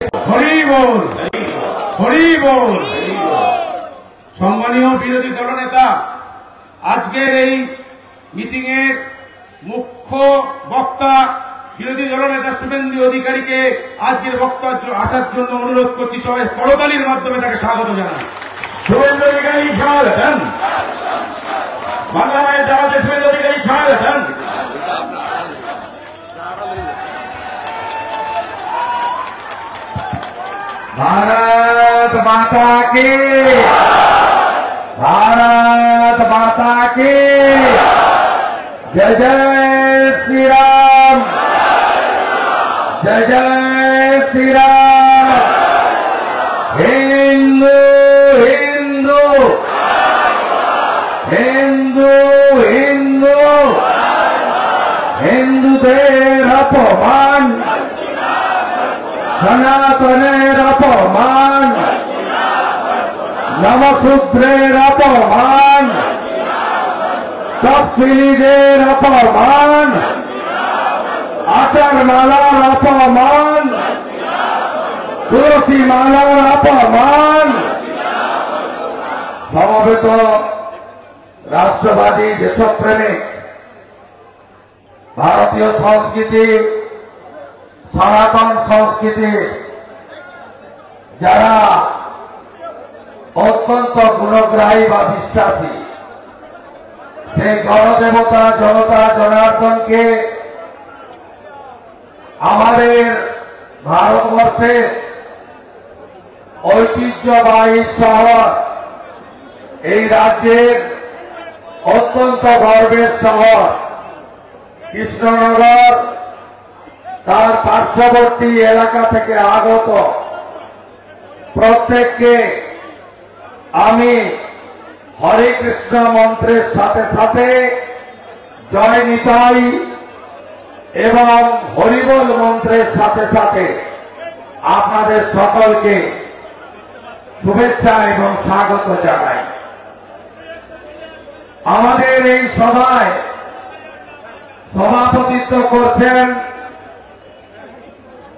হরি বল, হরি বল। সম্মানীয় বিরোধী দলনেতা, আজকের এই মিটিং এর মুখ্য বক্তা বিরোধী দলনেতা শুভেন্দু অধিকারীকে আজকের বক্তব্য আসার জন্য অনুরোধ করছি। সবাই করতালির মাধ্যমে তাকে স্বাগত জানাই। শুভেন্দু অধিকারী স্বাগতম। বাংলায় জানাতে শুভেন্দু অধিকারী স্বাগতম। भारत माता की, भारत माता की जय जय श्री राम, जय जय श्री राम। हिंदू हिंदू हिंदू हिंदू हिंदुদের अपमान, সনাতনের অপমান, নমশূদ্রের অপমান, তফসিলিদের অপমান, আচার মালার অপমান, তুলসী মালার অপমান। সমবেত রাষ্ট্রবাদী দেশপ্রেমিক, ভারতীয় সংস্কৃতি সনাতন সংস্কৃতি যারা অত্যন্ত গুণগ্রাহী বা বিশ্বাসী, সেই গণদেবতা জনতা জনার্দনকে আমাদের ভারতবর্ষের ঐতিহ্যবাহী শহর, এই রাজ্যের অত্যন্ত গর্বের শহর কৃষ্ণনগর, তার পার্শ্ববর্তী এলাকা থেকে আগত প্রত্যেককে আমি হরে কৃষ্ণ মন্ত্রের সাথে সাথে জয় নিতাই এবং হরিবোল মন্ত্রের সাথে সাথে আপনাদের সকলকে শুভেচ্ছা এবং স্বাগত জানাই। আমাদের এই সভায় সভাপতিত্ব করছেন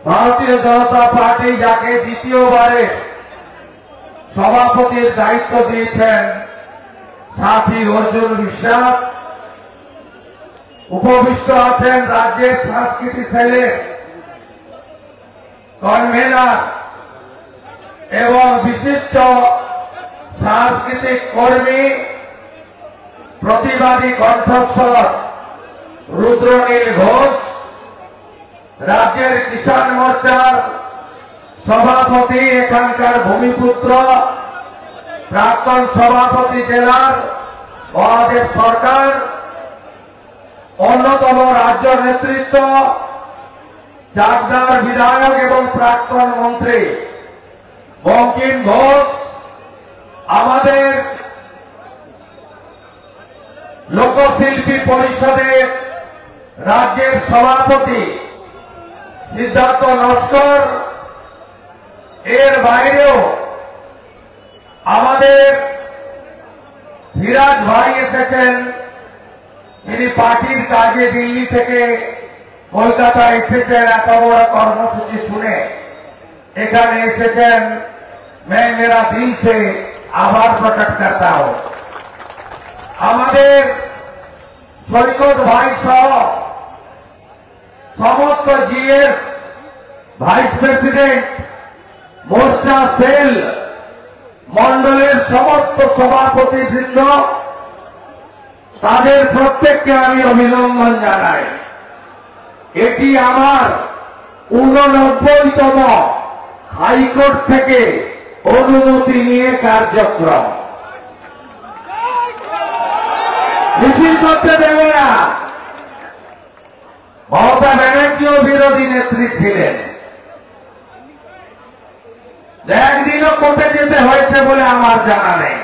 ভারতীয় জনতা পার্টি, যাকে দ্বিতীয়বারে সভাপতির দায়িত্ব দিয়েছেন সাথী অর্জুন বিশ্বাস। উপবিষ্ট আছেন রাজ্যের সংস্কৃতি সেলের কনভেনার এবং বিশিষ্ট সাংস্কৃতিক কর্মী, প্রতিবাদী কণ্ঠস্বর রুদ্রনীল ঘোষ, রাজ্যের কিষাণ মোর্চার সভাপতি, এখানকার ভূমিপুত্র, প্রাক্তন সভাপতি জেলার মহাদেব সরকার, অন্যতম রাজ্য নেতৃত্ব চাকদার বিধায়ক এবং প্রাক্তন মন্ত্রী বঙ্কিম ঘোষ, আমাদের লোকশিল্পী পরিষদের রাজ্যের সভাপতি সিদ্ধার্থ নস্কর, এর বাইরেও আমাদের ধীরাজ ভাই এসেছেন, তিনি পার্টির কাজে দিল্লি থেকে কলকাতা এসেছেন এত বড় কর্মসূচি শুনে, এখানে এসেছেন। मैं मेरा दिल से आभार प्रकट करता हूं। আমাদের সৈকত ভাই সহ সমস্ত জিএস, ভাইস প্রেসিডেন্ট, মোর্চা সেল মন্ডলের সমস্ত সভাপতিবৃন্দ, তাদের প্রত্যেককে আমি অভিনন্দন জানাই। এটি আমার 89তম হাইকোর্ট থেকে অনুমতি নিয়ে কার্যক্রম। মিছিল করতে দেবে না। মমতা ব্যানার্জিও বিরোধী নেত্রী ছিলেন, একদিনও কোর্টে যেতে হয়েছে বলে আমার জানা নেই।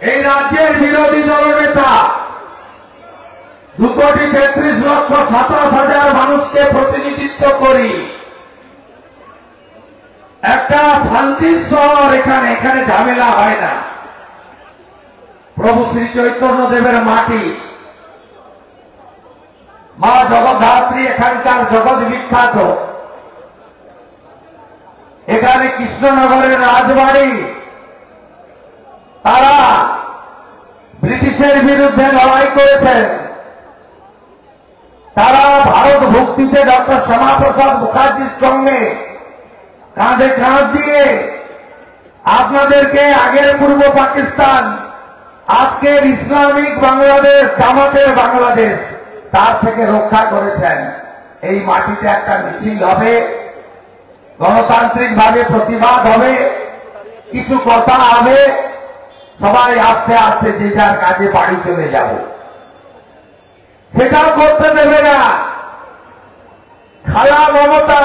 এই রাজ্যের বিরোধী দলনেতা 2,33,27,000 মানুষকে প্রতিনিধিত্ব করি। একটা শান্তির শহর এখানে, এখানে ঝামেলা হয় না। প্রভু শ্রী চৈতন্য দেবের মাটি, মা জগদ্ধাত্রী এখানকার জগৎ বিখ্যাত। এখানে কৃষ্ণনগরের রাজবাড়ি, তারা ব্রিটিশের বিরুদ্ধে লড়াই করেছেন। তারা ভারত ভক্তিতে ডক্টর শ্যামাপ্রসাদ মুখার্জির সঙ্গে কাঁধে কাঁধ দিয়ে আপনাদেরকে আগের পূর্ব পাকিস্তান, আজকের ইসলামিক বাংলাদেশ, জামাতের বাংলাদেশ, তার থেকে রক্ষা করেছেন। এই মাটিতে একটা মিছিল হবে, গণতান্ত্রিক ভাবে প্রতিবাদ হবে, কিছু কথা হবে, সবাই আস্তে আস্তে যে যার কাজে বাড়ি চলে যাব। সেটাও করতে দেবে না খালা মমতা।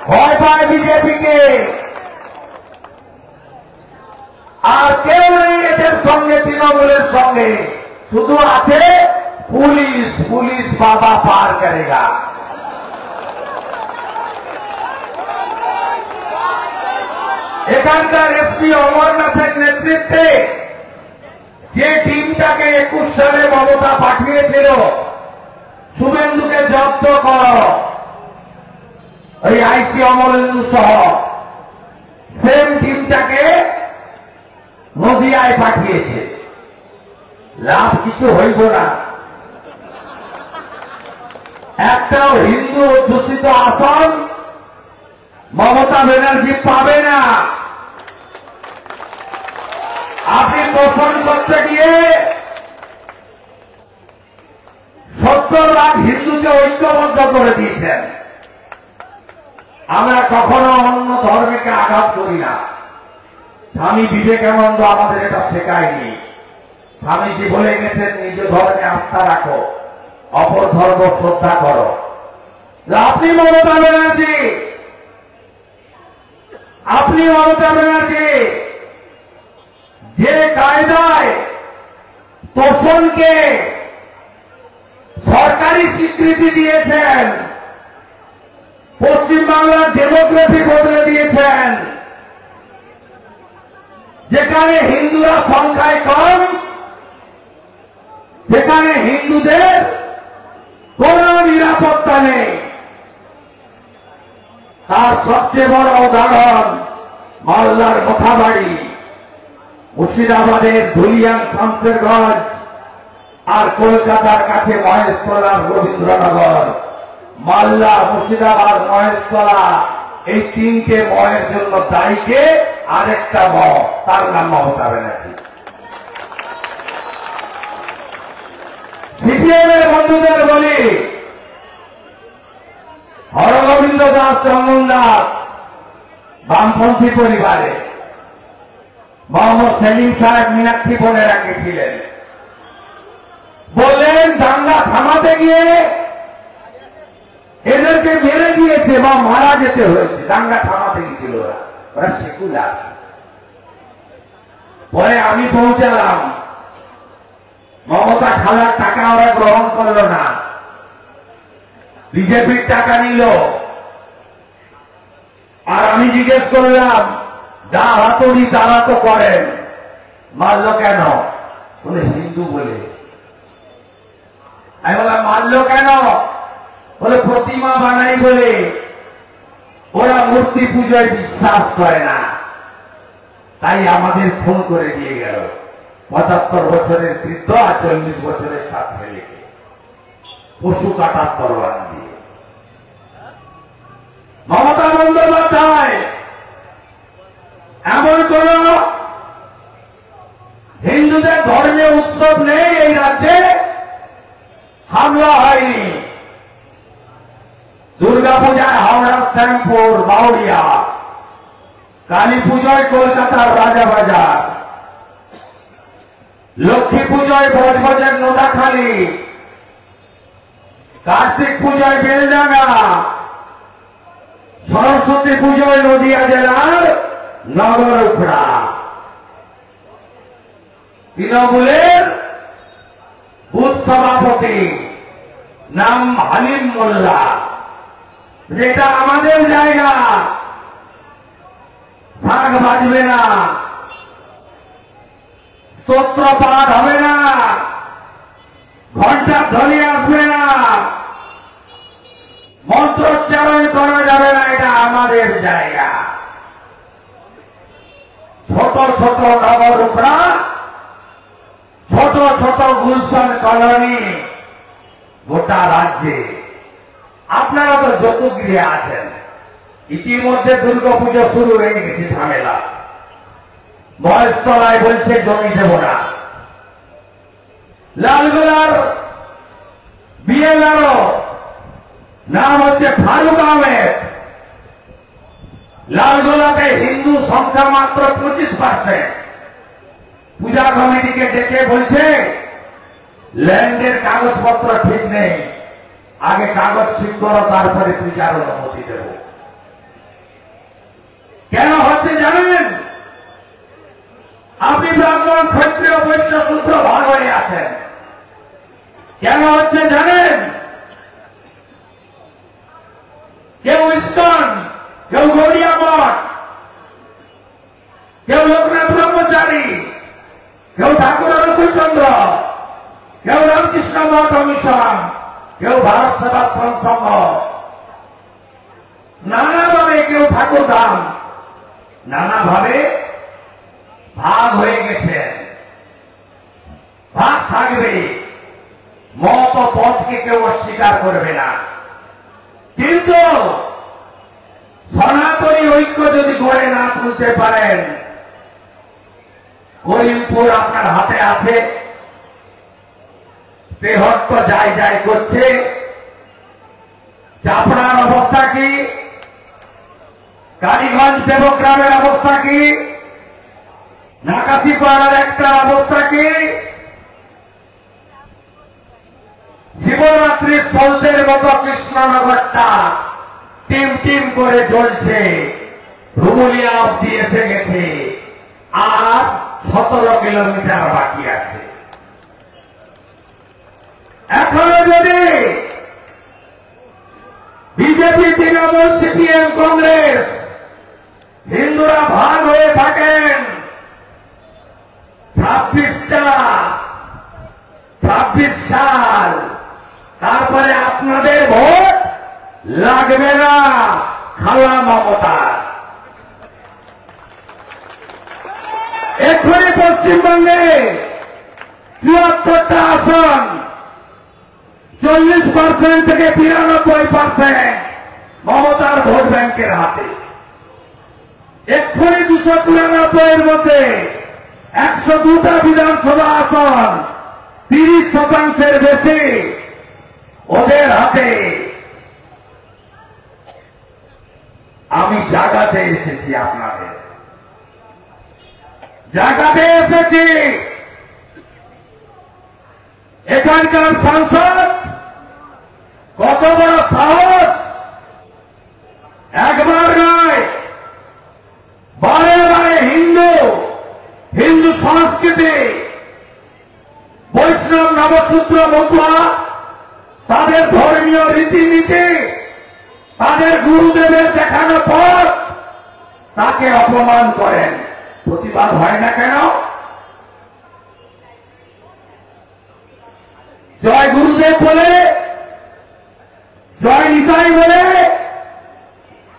ভয় পায় বিজেপিকে, আর কেউ নেই এদের সঙ্গে, তৃণমূলের সঙ্গে। শুধু আছে পুলিশ, পুলিশ বাবা পার করেগা। এখানকার এসপি অমরনাথের নেতৃত্বে যে টিমটাকে 21 সালে মমতা পাঠিয়েছিল শুভেন্দুকে জব্দ করো, ওই আইসি অমরেন্দু সহ, সেম টিমটাকে নদিয়ায় পাঠিয়েছে। লাভ কিছু হইব না, একটাও হিন্দু অধ্যুষিত আসন মমতা ব্যানার্জি পাবে না। আপনি পোষণ করতে গিয়ে 70 লাখ হিন্দুকে ঐক্যবদ্ধ করে দিয়েছেন। আমরা কখনো অন্য ধর্মকে আঘাত করি না। স্বামী বিবেকানন্দ আমাদের এটা শেখায়নি। স্বামীজি বলে গেছেন, নিজ ধর্মে আস্থা রাখো, অপর ধর্ম শ্রদ্ধা করো। আপনি মমতা ব্যানার্জি, আপনি মমতা ব্যানার্জি যে কায়দায় তোষণকে সরকারি স্বীকৃতি দিয়েছেন, পশ্চিমবাংলার ডেমোগ্রাফি বদলে দিয়েছেন, যেখানে হিন্দুরা সংখ্যায় কম, সেখানে হিন্দুদের কোন নিরাপত্তা নেই। তার সবচেয়ে বড় উদাহরণ মালদার মোথাবাড়ি, মুর্শিদাবাদের ধুলিয়ান শামসেরগঞ্জ, আর কলকাতার কাছে মহেশতলার রবীন্দ্রনগর। মালদা, মুর্শিদাবাদ, মহেশতলা, এই তিনটে ময়ের জন্য দায়ীকে আরেকটা ম, তার নাম মমতা ব্যানার্জি। সিপিএম এর বন্ধুদের বলি, হরগোবিন্দ দাস, চন্দন দাস বামপন্থী পরিবারে, মোহাম্মদ সেলিম সাহেব মীনাক্ষী বলে রাখেছিলেন, বললেন দাঙ্গা থামাতে গিয়ে এদেরকে মেরে দিয়েছে বা মারা যেতে হয়েছে। দাঙ্গা থামাতে গিয়েছিল ওরা সেকুলার। পরে আমি পৌঁছালাম, মমতা খালার টাকা ওরা গ্রহণ করল না, বিজেপির টাকা নিল। আর আমি জিজ্ঞেস করলাম, যা হাতুড়ি তারা তো করেন, মারল কেন? বলে হিন্দু বলে। আমি বললাম মারল কেন? বলে প্রতিমা বানাই বলে। ওরা মূর্তি পূজায় বিশ্বাস করে না, তাই আমাদের খুন করে দিয়ে গেল। 75 বছরের বৃদ্ধ আর 40 বছরের তার ছেলেকে পশু কাটার তরোয়াল দিয়ে। মমতা বন্দ্যোপাধ্যায় এমন কোন হিন্দুদের ধর্মীয় উৎসব নেই এই রাজ্যে হামলা হয়নি। দুর্গাপূজায় হাওড়ার শ্যামপুর, বাউরিয়া, কালী পুজোয় কলকাতার রাজাবাজার, লক্ষ্মী পুজোয় বজবজের নোদাখালী, কার্তিক পুজোয় বেলডাঙ্গা, সরস্বতী পুজোয় নদিয়া জেলার নগর উখড়া। তৃণমূলের বুথ সভাপতি নাম হালিম মোল্লা, যেটা আমাদের জায়গা, শাক বাজবে না, স্তোত্র পাঠ হবে না, ঘন্টার ধ্বনি আসবে না, মন্ত্রোচ্চারণ করা যাবে না, আমাদের জায়গা। ছোট ছোট নবরূপরা, ছোট ছোট গুলশান কলোনি গোটা রাজ্যে। আপনারা তো যতগৃহে আছেন, ইতিমধ্যে দুর্গাপুজো শুরু হয়ে গেছে, ঝামেলা। মহেশতলায় বলছে জমি দেব না। লালগোলার বিএলআরও নাম হচ্ছে ফারুক আহমেদ। লালগোলাতে হিন্দু সংখ্যা মাত্র 25%। পূজা কমিটিকে ডেকে বলছে ল্যান্ডের কাগজপত্র ঠিক নেই, আগে কাগজ ঠিক করো, তারপরে পূজার অনুমতি দেব। কেন হচ্ছে জানেন? আপনি ব্রাহ্মণ, ক্ষত্রিয়, বৈশ্য, শূদ্র ভাগ হয়ে আছেন। কেন হচ্ছে জানেন? কেউ ইস্কন, কেউ গৌরিয়া মঠ, কেউ লোকনাথ ব্রহ্মচারী, কেউ ঠাকুর অনুকূলচন্দ্র, কেউ রামকৃষ্ণ মঠ মিশন, কেউ ভারত সেবাশ্রম সংঘ, নানাভাবে কেউ ঠাকুর ধাম, নানাভাবে ভাগ হয়ে গেছেন। ভাগ থাকবে, মত পথকে কেউ অস্বীকার করবে না। কিন্তু সনাতনী ঐক্য যদি গড়ে না তুলতে পারেন, করিমপুর আপনার হাতে আছে, তেহট্ট যাই যাই করছে, চাপড়ার অবস্থা কি, কালীগঞ্জ দেবগ্রামের অবস্থা কি, নাকাশিপাড়ার একটা অবস্থা কি, শিবরাত্রির সলতের মতো কৃষ্ণনগরটা টিম টিম করে জ্বলছে, ধুবুলিয়া অব্দি এসে গেছে, আর 17 কিলোমিটার বাকি আছে। এখনো যদি বিজেপি, তৃণমূল, সিপিএম, কংগ্রেস হিন্দুরা ভাগ হয়ে থাকেন, 26 সাল, তারপরে আপনাদের ভোট লাগবে না খালা মমতা। এক্ষুনি পশ্চিমবঙ্গে 74টা আসন 40% থেকে 92% মমতার ভোট ব্যাংকের হাতে। এক্ষুনি 294 মধ্যে 102টা বিধানসভা আসন 30% বেশি ওদের হাতে। আমি জাগাতে এসেছি, আপনাদের জাগাতে এসেছি। এখানকার সাংসদ কত বড় সাহস, একবার নয় বারে বারে হিন্দু সংস্কৃতি, বৈষ্ণব, নবশূদ্র, মতুয়া, তাদের ধর্মীয় রীতিনীতি, তাদের গুরুদেবের দেখানো পথ, তাকে অপমান করেন। প্রতিবাদ হয় না কেন? জয় গুরুদেব বলে, জয় নিতাই বলে,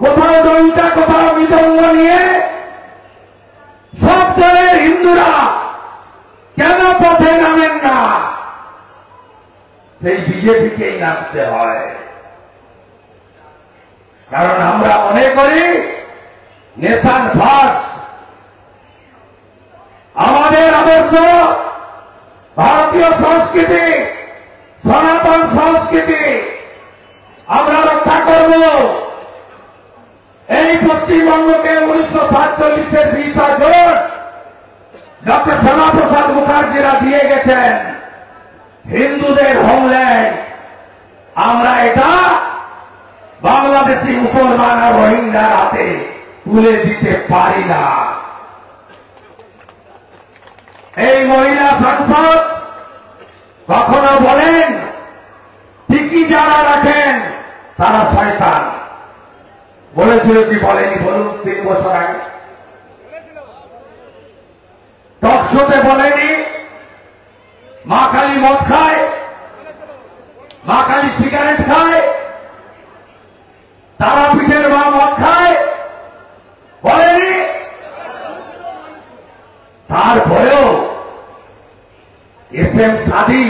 কোথাও দলটা, কোথাও মৃদঙ্গ নিয়ে সব দলের হিন্দুরা কেন পথে নামেন না? সেই বিজেপিকেই নামতে হয়। কারণ আমরা মনে করি নেশন ফার্স্ট। আমাদের আদর্শ ভারতীয় সংস্কৃতি, সনাতন সংস্কৃতি আমরা রক্ষা করব। এই পশ্চিমবঙ্গকে 1947-এর 20 জুন ডক্টর শ্যামাপ্রসাদ মুখার্জিরা দিয়ে গেছেন হিন্দুদের হোমল্যান্ড। আমরা এটা বাংলাদেশি মুসলমান আর রোহিঙ্গার হাতে তুলে দিতে পারি না। এই মহিলা সাংসদ কখনো বলেন টিকি যারা রাখেন তারা শয়তান, বলেছিল কি বলেনি বলুন? 3 বছর আগে টক শোতে বলেনি মা কালী মদ খায়, মা কালী সিগারেট খায়, তারাপীঠের মা মদ খায়, এম সাদি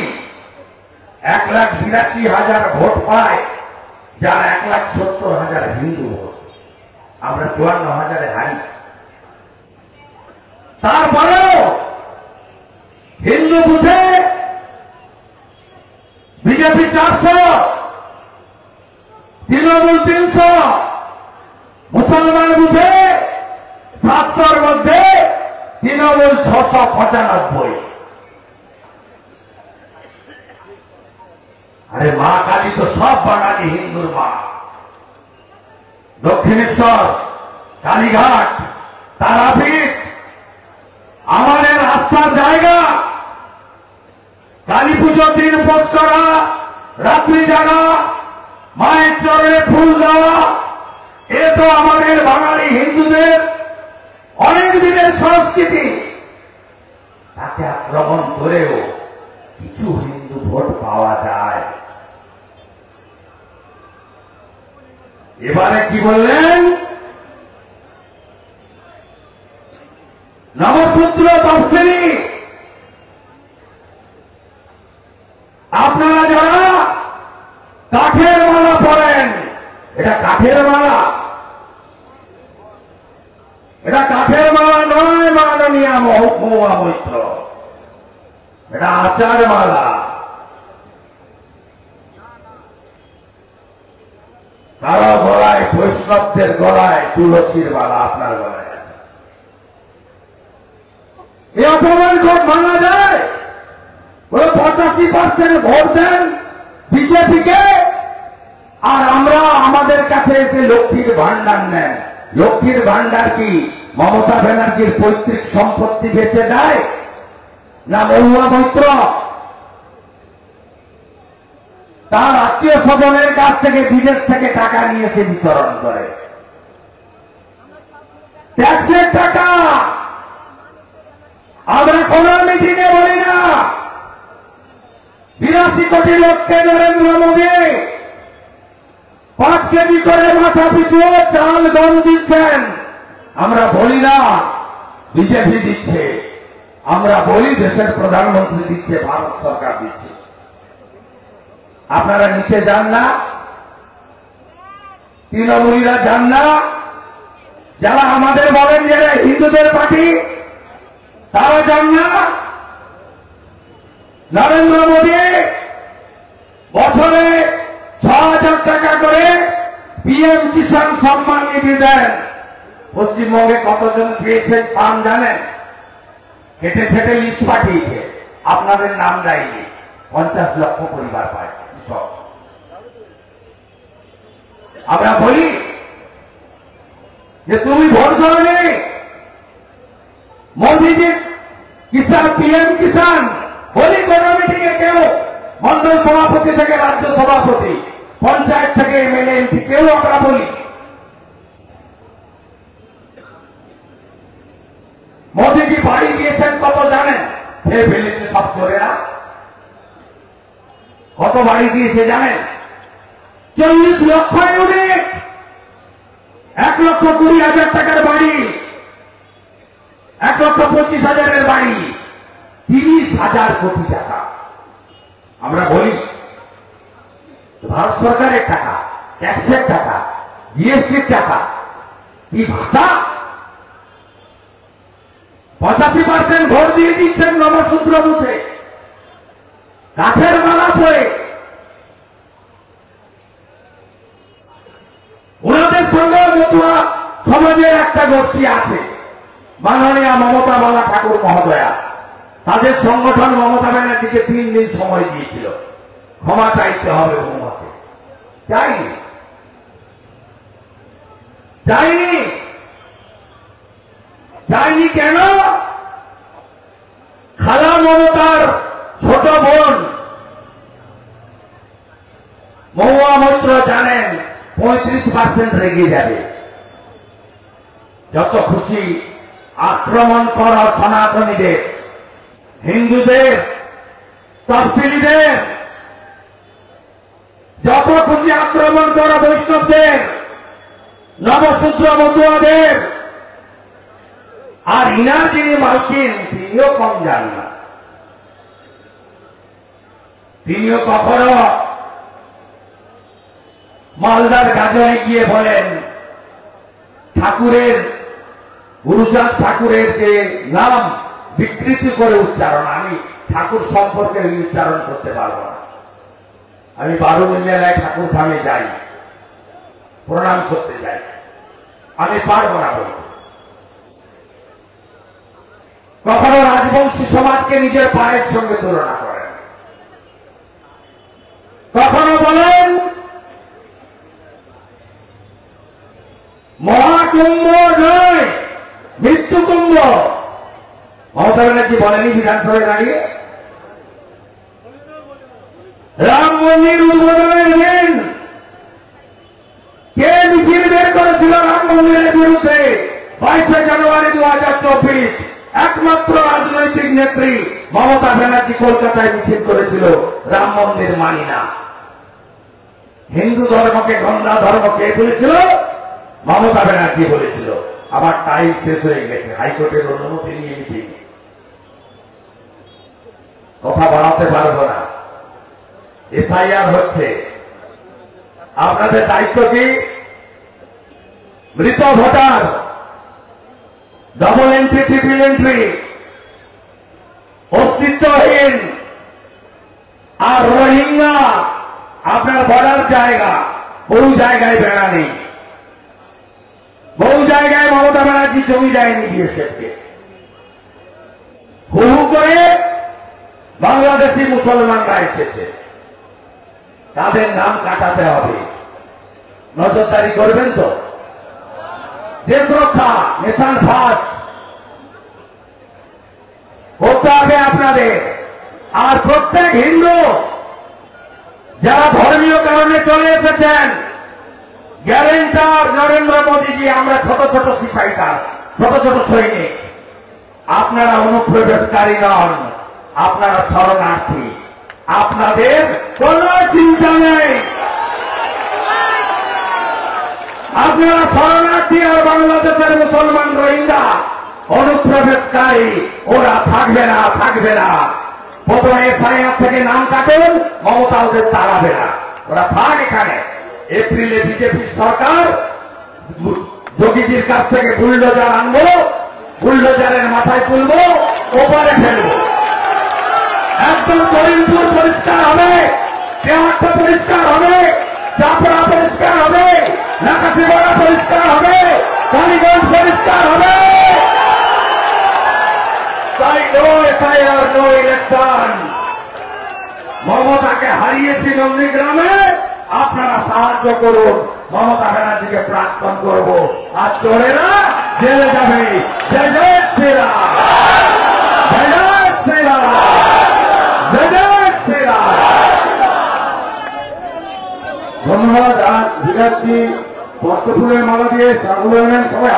1,82,000 ভোট পায়, যার 1,70,000 হিন্দু ভোট, আমরা 54,000 হারি। তারপরেও হিন্দু বুথে বিজেপি 400, তৃণমূল 300, মুসলমান বুথে 700-র মধ্যে তৃণমূল 695। আরে মা কালী তো সব বাঙালি হিন্দুর মা। দক্ষিণেশ্বর, কালীঘাট, তারাপীঠ আমাদের আস্থার জায়গা। কালী পুজোর দিন উপোস করা, রাত্রি জাগা, মায়ের চরণে ফুল দেওয়া, এ তো আমাদের বাঙালি হিন্দুদের অনেক দিনের সংস্কৃতি। তাকে আক্রমণ করেও কিছু হিন্দু ভোট পাওয়া যায়। এবারে কি বললেন? নবসূত্র তফসিলি আপনারা যারা কাঠের মালা পরেন, এটা কাঠের মালা, এটা কাঠের মালা নয় মাননীয় মহুয়া মৈত্র, এটা আচার মালা। কারো গলায়, বৈষ্ণবদের গলায় তুলসীর মালা, আপনার গলায় আছে। এই অপমান ভোট ভাঙা যায়? 85% ভোট দেন বিজেপিকে, আর আমরা আমাদের কাছে এসে লক্ষ্মীর ভান্ডার নেন। লক্ষ্মীর ভান্ডার কি মমতা ব্যানার্জির পৈতৃক সম্পত্তি বেচে দেয়, না মহুয়া মৈত্র তার আত্মীয় স্বজনের কাছ থেকে বিদেশ থেকে টাকা নিয়েছে বিতরণ করে? ট্যাক্সের টাকা। আমরা কোন মিটিংয়ে বলি না 82 কোটি লোককে নরেন্দ্র মোদী 5 কেজি করে মাথা পিছু চাল গম দিচ্ছেন। আমরা বলি না বিজেপি দিচ্ছে, আমরা বলি দেশের প্রধানমন্ত্রী দিচ্ছে, ভারত সরকার দিচ্ছে। আপনারা নিতে যান না, তৃণমূলীরা যান না, যারা আমাদের বলেন যে হিন্দুদের পার্টি তারা যান না। নরেন্দ্র মোদী বছরে 6,000 টাকা করে পিএম কিষাণ সম্মান নিধি দেন। পশ্চিমবঙ্গে কতজন পেয়েছেন পান জানেন? কেটে ছেটে লিস্ট পাঠিয়েছে, আপনাদের নাম দেয়নি। 50 লক্ষ পরিবার পায় সব। আমরা বলি যে তুমি ভোট করনি, মোদীজি কিষাণ, পিএম কিষাণ বলি কোন মিটিংয়ে কেউ, মন্ডল সভাপতি থেকে রাজ্য সভাপতি, পঞ্চায়েত থেকে এমএলএ এমপি কেউ আমরা বলি। মোদীজি বাড়ি দিয়েছেন কত জানেন? খেয়ে ফেলেছে সব চোরেরা। কত বাড়ি দিয়েছে জানেন? 40 লক্ষ ইউনিট, 1,20,000 টাকার বাড়ি, 1,25,000 বাড়ি, 30,000 কোটি টাকা। আমরা বলি ভারত সরকারের টাকা, ট্যাক্সের টাকা, জিএসটির টাকা, কি ভাষা! 85% ভোট দিয়ে দিচ্ছেন নবসূত্র বুথে, কাঠের মালা পরে। ওনাদের সঙ্গে মতুয়া সমাজের একটা গোষ্ঠী আছে, মাননীয় মমতা বালা ঠাকুর মহোদয়া। তাদের সংগঠন মমতা ব্যানার্জিকে 3 দিন সময় দিয়েছিল, ক্ষমা চাইতে হবে মমতাকে। চাইনি, চাইনি, চাইনি কেন? খালা মমতার ছোট বোন মহুয়া মৈত্র জানেন 35% রেগে যাবে। যত খুশি আক্রমণ করা সনাতনীদের, হিন্দুদের, তফসিলিদের, যত খুশি আক্রমণ করা বৈষ্ণবদের, নবসূত্র মতুয়াদের, আর ইনার যিনি মালকিন তিনিও কম যান না। তিনিও কখনো মালদার গাজনে গিয়ে বলেন ঠাকুরের গুরুচাঁদ ঠাকুরের যে নাম বিকৃতি করে উচ্চারণ, আমি ঠাকুর সম্পর্কে উচ্চারণ করতে পারবো না। আমি 12 মেলায় ঠাকুর ধামে যাই, প্রণাম করতে যাই, আমি পারবো না বলতে। কখনো রাজবংশী সমাজকে নিজের পায়ের সঙ্গে তুলনা করেন, কখনো বলেন মহাকুম্ভ নয় মৃত্যু কুম্ভ। মমতা ব্যানার্জি বলেনি বিধানসভায় দাঁড়িয়ে রাম মন্দির উদ্বোধনের দিন কে মিছিল বের করেছিল রাম মন্দিরের বিরুদ্ধে? 22 জানুয়ারি 2024 একমাত্র রাজনৈতিক নেত্রী মমতা ব্যানার্জি কলকাতায় মিছিল করেছিল রাম মন্দির মানি না। হিন্দু ধর্মকে গন্ধা ধর্ম কে বলেছিল? মমতা ব্যানার্জি বলেছিল। আবার টাইম শেষ হয়ে গেছে, হাইকোর্টের অনুমতি নিয়ে মিটিং, কথা বাড়াতে পারবো না। এসআইআর হচ্ছে, আপনাদের দায়িত্ব কি? মৃত voter, double entry triple entry, অস্তিত্বহীন আর রোহিঙ্গা আপনার বলার জায়গা। বহু জায়গায় বেড়া নেই, বহু জায়গায় মমতা ব্যানার্জি জমি দেয়নি বিএসএফকে। হু হু করে বাংলাদেশি মুসলমানরা এসেছে, তাদের নাম কাটাতে হবে। নজরদারি করবেন তো? দেশ রক্ষা, নেশন ফার্স্ট করতে হবে আপনাদের। আর প্রত্যেক হিন্দু যারা ধর্মীয় কারণে চলে এসেছেন, গ্যারেন্টার নরেন্দ্র মোদীজি, আমরা ছোট ছোট সিপাহীরা, ছোট ছোট সৈনিক, আপনারা অনুপ্রবেশকারী নন, আপনারা শরণার্থী। আপনাদের কোন চিন্তা নেই, আপনারা শরণার্থী। আর বাংলাদেশের মুসলমান রোহিঙ্গা অনুপ্রবেশকারী, ওরা থাকবে না, থাকবে না। প্রথমে এসআইআর থেকে নাম কাটুন, মমতা ওদের তাড়াবে না, ওরা থাক এখানে। এপ্রিলে বিজেপি সরকার যোগীজির কাছ থেকে বুলডোজার আনবো, বুলডোজারের মাথায় তুলবো, ওপারে ফেলবো। একদম করিমপুর পরিষ্কার হবে, দেওয়ারটা পরিষ্কার হবে, চাপড়া পরিষ্কার হবে, নাকাশিপাড়া পরিষ্কার হবে, কালীগঞ্জ পরিষ্কার হবে। তাই নো এসআইআর, নো ইলেকশন। মমতাকে হারিয়েছি নন্দীগ্রামে, আপনারা সাহায্য করুন, মমতা ব্যানার্জিকে প্রাক্তন করবো। আর চোরেরা জেলে যাবে। জয় জয় শ্রীরাম, জয় জয় শ্রীরাম, জয় জয় শ্রীরাম। ধন্যবাদ। আর বিরাটজি পদ্মফুলের মালা দিয়ে সাগর সবাই